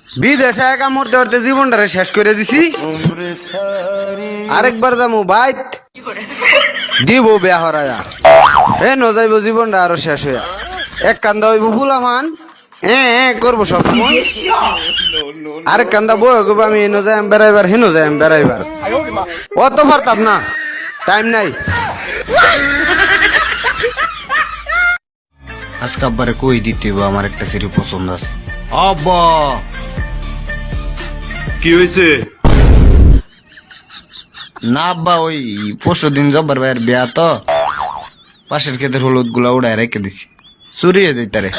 বিদেশে একা মরতে মরতে জীবনটারে শেষ করে দিছি। আরেকবার যাবো বাইত দিব বেয়া হরায়া এ ন যাইব জীবনটা আরো শেষ হইয়া। এক কান্দা হইব ফুলামান করবো সব সময়, আরেক কান্দা বই করবো আমি এনো যাই বেড়াইবার হেনো যাই বেড়াইবার। অত পারতাম না, টাইম নাই। আজকে আব্বারে কই দিতে হইব আমার একটা সিরি পছন্দ আছে। আব্বা কি হয়েছে? না আব্বা ওই পরশু দিন জব্বার ভাইয়ের বিয়া তো পাশের ক্ষেতের হলুদ গুলা উড়াই রেখে দিছি, চুরি হয়ে যাইতারে।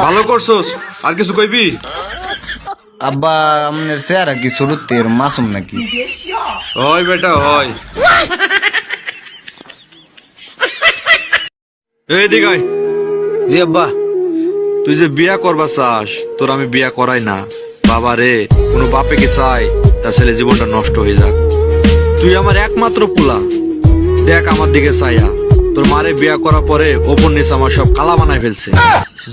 ভালো করছোস, আর কিছু কইবি? আব্বা আমনের চেহারা কি শুরুতে মাসুম নাকি? হয় বেটা হয়। এই দিগাই, জি আব্বা। তুই যে বিয়া করবা চাস, তোর আমি বিয়া করাই না। বাবা রে, কোনো বাপে কি চাই তার ছেলে জীবনটা নষ্ট হয়ে যাক? তুই আমার একমাত্র পুলা, দেখ আমার দিকে চাইয়া। তোর মারে বিয়া করার পরে ওপর নিচে আমার সব কালা বানায় ফেলছে,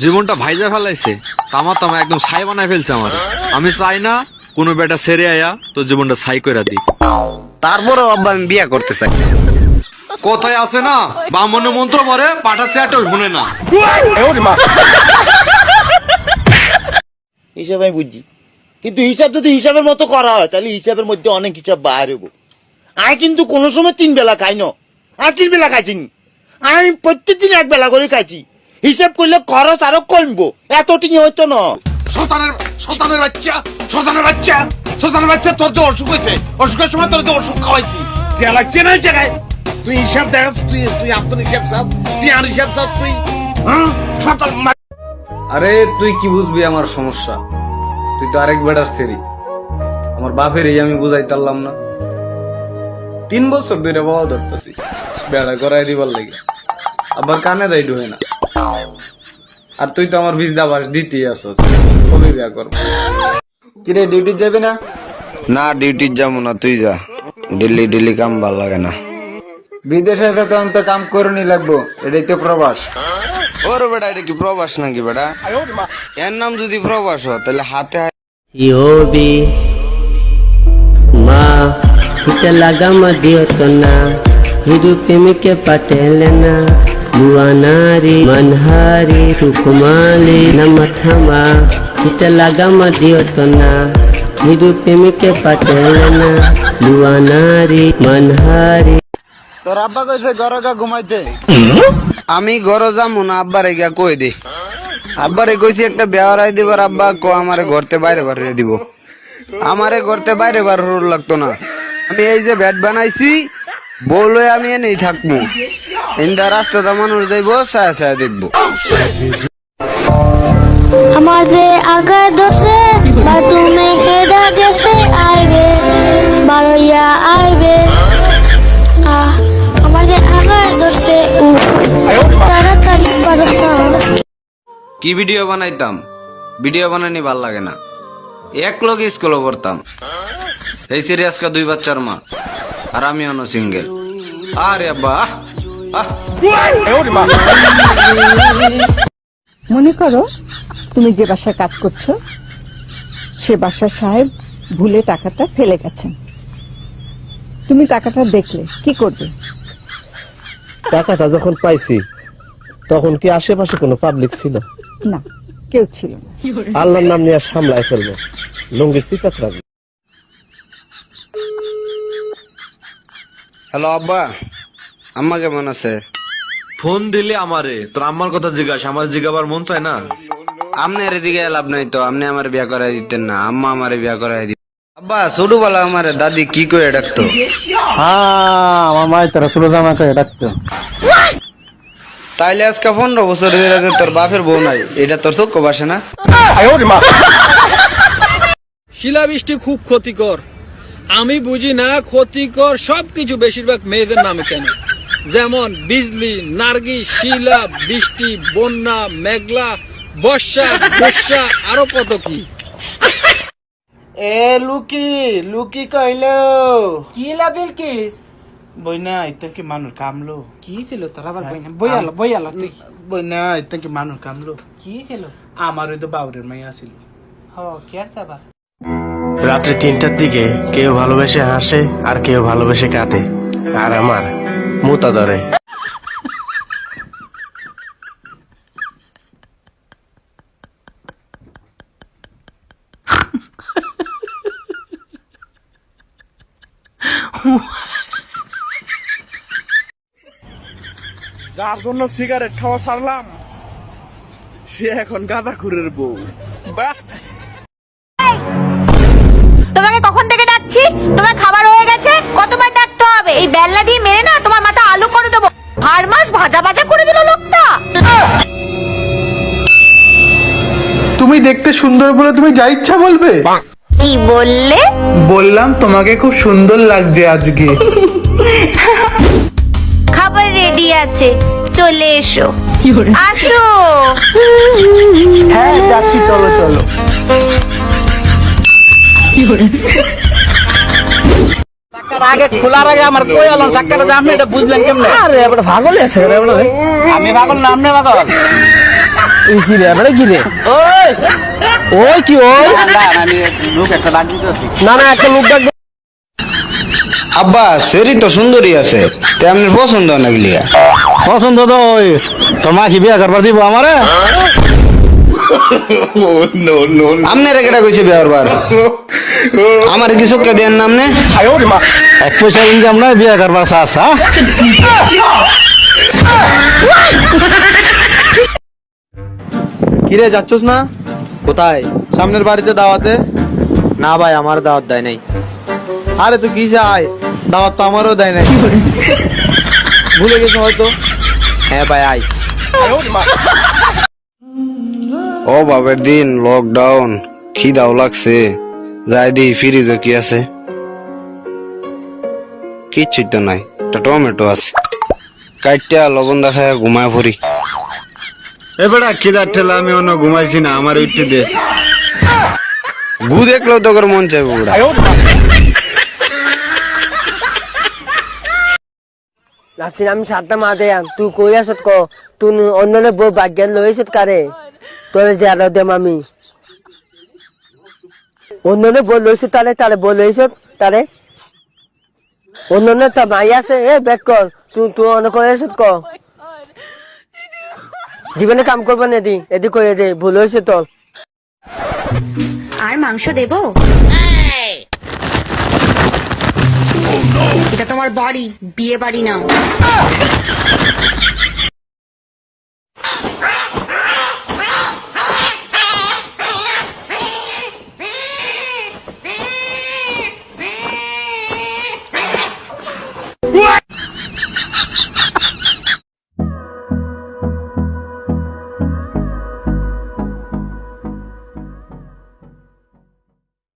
জীবনটা ভাইজা ফেলাইছে, তামা তামা একদম ছাই বানায় ফেলছে আমার। আমি চাই না কোনো বেটা ছেড়ে আয়া তোর জীবনটা ছাই কইরা দি। তারপরেও আব্বা আমি বিয়া করতে চাই। কোথায় আছে না বামনে মন্ত্র পরে পাটা চেয়ারটা শুনে না। হিসাব আমি বুঝছি, কিন্তু হিসাব যদি হিসাবের মতো করা হয় তাহলে হিসাবের মধ্যে অনেক হিসাব বাইরে হবো। আমি কিন্তু কোনো সময় 3 বেলা খাই না, আর 3 বেলা খাইছি। আমি প্রত্যেকদিন 1 বেলা করে খাইছি। হিসাব করলে খরচ আরো কমবো, এত টিঙে হইতো না। শতানের বাচ্চা তোর যে অসুখ হয়েছে, অসুখের সময় তোর যে ওষুধ খাওয়াইছি, টিয়া লাগছে না এই জায়গায়? তুই হিসাব দেখাস, তুই আপনার হিসাব চাস, তুই আর হিসাব চাস, তুই আরে তুই কি বুঝবি আমার সমস্যা? তুই তো আরেক বেড়ার ছেড়ি, আমার বাপের এই আমি বুঝাই পারলাম না। 3 বছর ধরে বাবা ধরতেছি বেড়া করাই দিবার লাগে, আবার কানে দেয় ঢুকে না। আর তুই তো আমার ভিজদা বাস দিতেই আসস, কবে বিয়া করবো? কিরে ডিউটি যাবে না? না ডিউটি যাবো না, তুই যা। ডেলি ডেলি কাম ভাল লাগে না। বিদেশে তো অন্ত কাম করুনি লাগবো, এটাই তো প্রবাস। ওর বেটা এটা কি প্রবাস নাকি বেটা? এর নাম যদি প্রবাস হয় তাহলে হাতে Yobi Ma kita lagama dia tona hidup kami ke patelena luanari manhari tukumali namathama kita lagama dia tona hidup kami ke patelena luanari manhari। তোর আব্বা কইছে গরগা ঘুমাইতে। আমি ঘরে যাবো না, আব্বারে গিয়া কই দে। আব্বারে কইছি একটা বেয়ারাই দিবার, আব্বা কো আমারে ঘরতে বাইরে বার হয়ে দিব। আমারে ঘরতে বাইরে বার হওয়ার লাগতো না। আমি এই যে ব্যাট বানাইছি বলে আমি এনেই থাকবো, ইন্দা রাস্তাটা মানুষ যাইবো ছায়া ছায়া দেখবো। আমাদের আগা দোষে বা তুমি কেডা গেছে আইবে বারইয়া আইবে আমাদের আগা দোষে তাড়াতাড়ি পারো না। কি ভিডিও বানাইতাম? ভিডিও বানানি ভাল লাগে না। এক লোক স্কুলে পড়তাম, এই সিরিয়াস কা 2 বাচ্চার মা, আর আমি অন্য সিঙ্গেল। আরে আব্বা মনে করো তুমি যে বাসায় কাজ করছো সে বাসার সাহেব ভুলে টাকাটা ফেলে গেছেন, তুমি টাকাটা দেখলে কি করবে? টাকাটা যখন পাইছি তখন কি আশেপাশে কোনো পাবলিক ছিল? না, কেউ ছিল না। আল্লাহর নাম নিয়ে সামলায় ফেলবো, লুঙ্গির সিপাত রাখবো। হ্যালো আব্বা, আম্মা কেমন আছে? ফোন দিলে আমারে, তোর আম্মার কথা জিজ্ঞাস, আমার জিজ্ঞাবার মন চায় না। আপনার এদিকে লাভ নাই তো, আপনি আমার বিয়া করাই দিতেন না, আম্মা আমারে বিয়া করাই দিত। আব্বা ছোটবেলা আমার দাদি কি করে ডাকতো? হ্যাঁ, আমার মায়ের তারা ছোট জামা করে ডাকতো। তাইলে আজকে 15 বছর ধরে তোর বাপের বউ নাই, এটা তোর চোখ বাসে না? শিলাবৃষ্টি খুব ক্ষতিকর, আমি বুঝি না ক্ষতিকর সবকিছু বেশিরভাগ মেয়েদের নামে কেন, যেমন বিজলি, নার্গি, শিলা, বৃষ্টি, বন্যা, মেঘলা, বর্ষা, বর্ষা, আরো কত কি। এ লুকি লুকি কইলো কি লাবিল কিস বইনা ইতেন কি মানুষ কামলো? কি ছিল তোর আবার বইয়ালো বইয়ালো তুই বইনা ইতেন কি মানুষ কামলো? কি ছিল? আমার ওই তো বাউরের মাইয়া ছিল। হ কি আর রাত্রে 3টার দিকে কেউ ভালোবেসে হাসে আর কেউ ভালোবেসে কাঁদে, আর আমার মুতা ধরে। যার জন্য সিগারেট খাওয়া ছাড়লাম সে এখন গাঁদাখুরের বউ। বাহ, তোমাকে কখন থেকে ডাকছি? তোমার খাবার হয়ে গেছে? কতবার ডাকতে হবে? এই বেল্লা দিয়ে মেরে না তোমার মাথা আলু করে দেবো। হাড় মাস ভাজা ভাজা করে দিল লোকটা। তুমি দেখতে সুন্দর বলে তুমি যা ইচ্ছা বলবে? কি বললে? বললাম তোমাকে খুব সুন্দর লাগছে আজকে। খাবার রেডি আছে, চলে এসো। আসো। হ্যাঁ যাচ্ছি, চলো চলো। আগে খোলার আগে আমার কই আলো চাক্কাটা আপনি এটা বুঝলেন কেমনে? আরে এবার ভাগল আছে রে, আমি পাগল না, আপনি পাগল। এই কি রে, এবারে কি রে? ওই ওই কি ওই? আমি লোক একটা ডাক দিতেছি। না না, একটা লোক ডাক। আব্বা সেরি তো সুন্দরী আছে, তে আপনার পছন্দ না গিলিয়া? পছন্দ তো ওই তোর মা কি বিয়ে করবার দিব আমারে? আপনার কেটা কইছে বিয়ার বার? আমার কিছু কে দেন না আপনি? এক পয়সা ইনকাম নাই, বিয়ে করবার চাস? কিরে যাচ্ছস না? কোথায়? সামনের বাড়িতে দাওয়াতে। না ভাই, আমার দাওয়াত দেয় নাই। আরে তুই কি চাই? দাওয়াত তো আমারও দেয় নাই। ভুলে গেছো হয়তো। হ্যাঁ ভাই আই। ও বাবের দিন, লকডাউন, খিদাও লাগছে, যাই দি ফ্রিজে কি আছে। কিচ্ছুই তো নাই, একটা টমেটো আছে, কাইটা লবণ দেখায় ঘুমায় পড়ি। এবারে খিদার ঠেলা আমি অন্য ঘুমাইছি না, আমার একটু দেশ গু দেখলেও তো করে মন চাইবে বুড়া। নাসির আমি 7টা মা দেয়াম, তুই কই আসত ক? তুই অন্যনে বউ বাগ্যান লইছত কারে? তোরে যে আলো দেম আমি অন্যনে বউ লইছত তারে, তারে বউ লইছত তারে। অন্যনে তা মাই আছে, এ ব্যাক কর। তুই অন্য কই আসত ক? জীবনে কাম করবো না, এদি কই দে, ভুল হয়েছে তোর। আর মাংস দেবো? এটা তোমার বাড়ি, বিয়ে বাড়ি না।